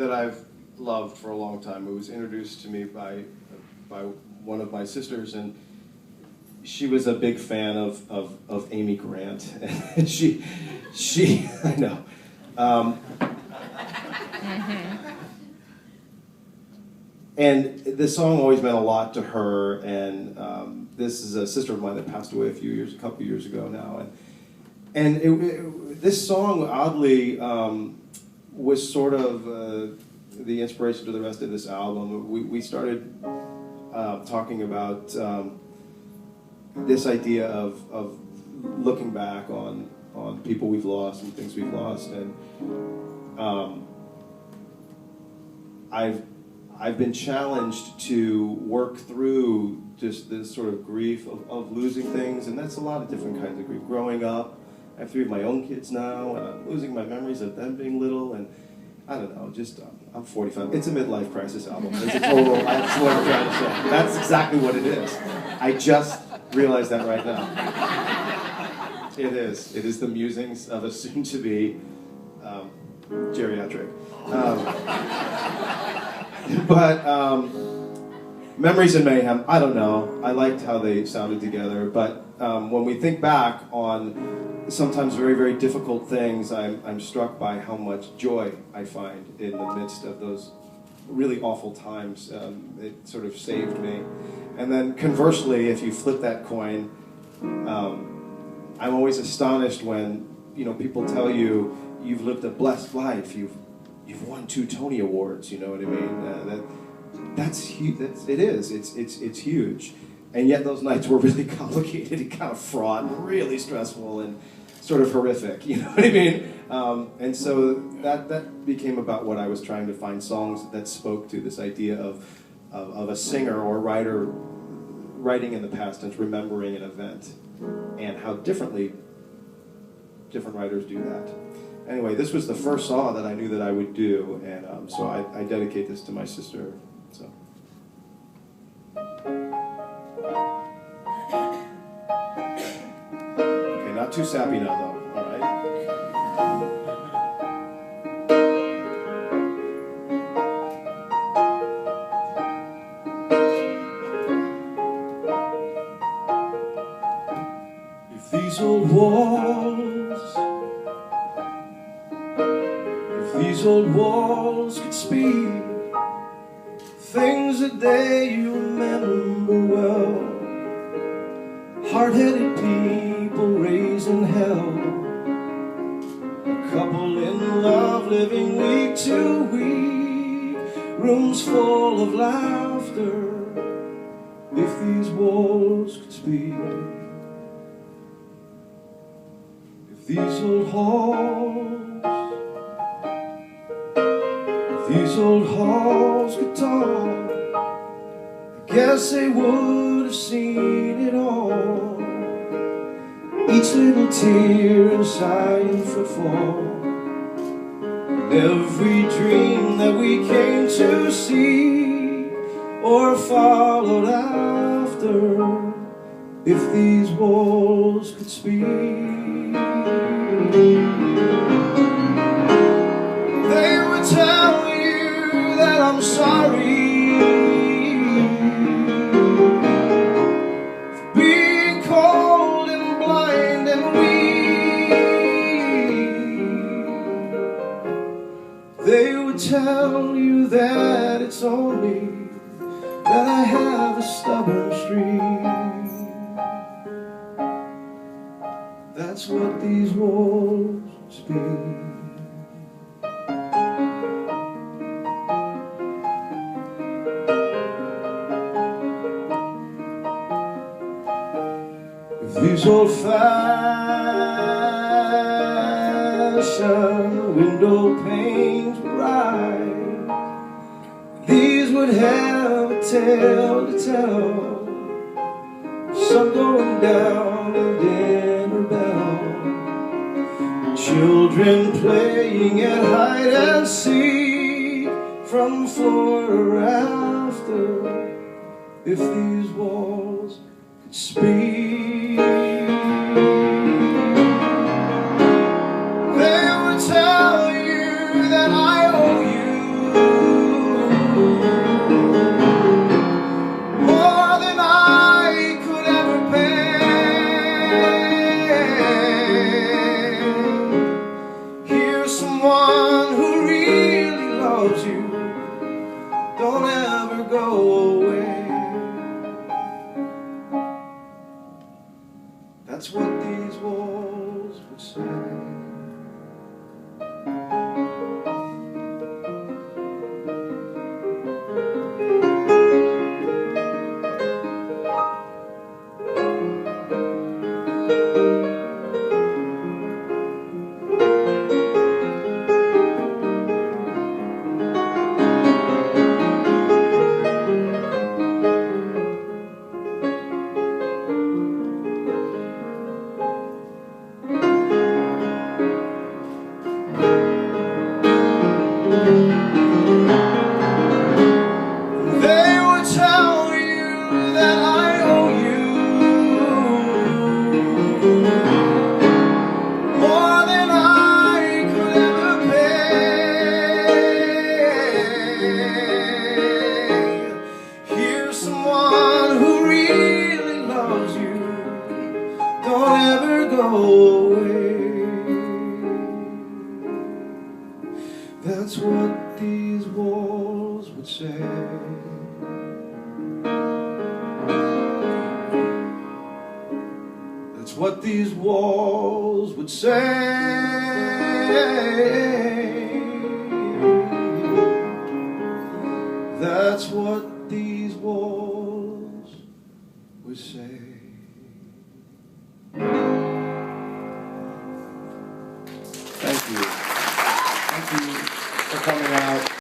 that I've loved for a long time. It was introduced to me by one of my sisters, and she was a big fan of Amy Grant. And she I know. And the song always meant a lot to her, and this is a sister of mine that passed away a couple years ago now, and this song oddly was sort of the inspiration to the rest of this album. We started talking about this idea of looking back on people we've lost and things we've lost, and I've been challenged to work through just this sort of grief of losing things, and that's a lot of different kinds of grief. Growing up, I have 3 of my own kids now, and I'm losing my memories of them being little, and I don't know, just, I'm 45. It's a midlife crisis album. It's a total, that's what I'm trying to say. That's exactly what it is. I just realized that right now. It is. It is the musings of a soon-to-be geriatric. But Memories in Mayhem, I don't know. I liked how they sounded together, but when we think back on sometimes very, very difficult things, I'm struck by how much joy I find in the midst of those really awful times. It sort of saved me. And then conversely, if you flip that coin, I'm always astonished when people tell you you've lived a blessed life, you've won 2 Tony Awards, you know what I mean? That's huge. It's huge. And yet those nights were really complicated and kind of fraught and really stressful and sort of horrific, you know what I mean? And so that became about what I was trying to find songs that spoke to this idea of a singer or writer writing in the past tense, remembering an event, and how differently different writers do that. Anyway, this was the first song that I knew that I would do, and so I dedicate this to my sister. So. Okay, not too sappy now, though. All right. If these old walls could speak things that they remember well, hard-headed people raising hell, a couple in love living week to week, rooms full of laughter. If these walls could speak, if these old halls could talk, I guess they would have seen it all. Each little tear and sighing footfall, and every dream that we came to see or followed after. If these walls could speak, they would tell you that I'm sorry for being cold and blind and weak. They would tell you that it's only that I have a stubborn streak. That's what these walls speak. These old-fashioned window panes would rise, these would have a tale to tell. Sun going down and dinner bell, children playing at hide and seek from floor to rafter. If these walls could speak, they would tell you that I owe you They would tell you that I owe you more than I could ever pay. Here's someone who really loves you. Don't ever go away. That's what these walls would say. That's what these walls would say. That's what these walls would say. Thank you. Thank you for coming out.